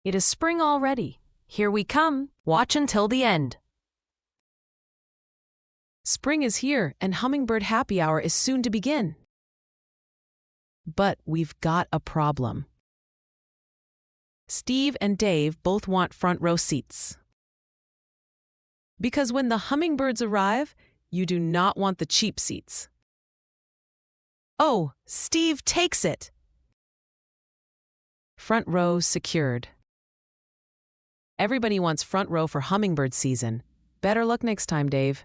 It is spring already. Here we come. Watch until the end. Spring is here, and Hummingbird Happy Hour is soon to begin. But we've got a problem. Steve and Dave both want front row seats. Because when the hummingbirds arrive, you do not want the cheap seats. Oh, Steve takes it! Front row secured. Everybody wants front row for hummingbird season. Better luck next time, Dave.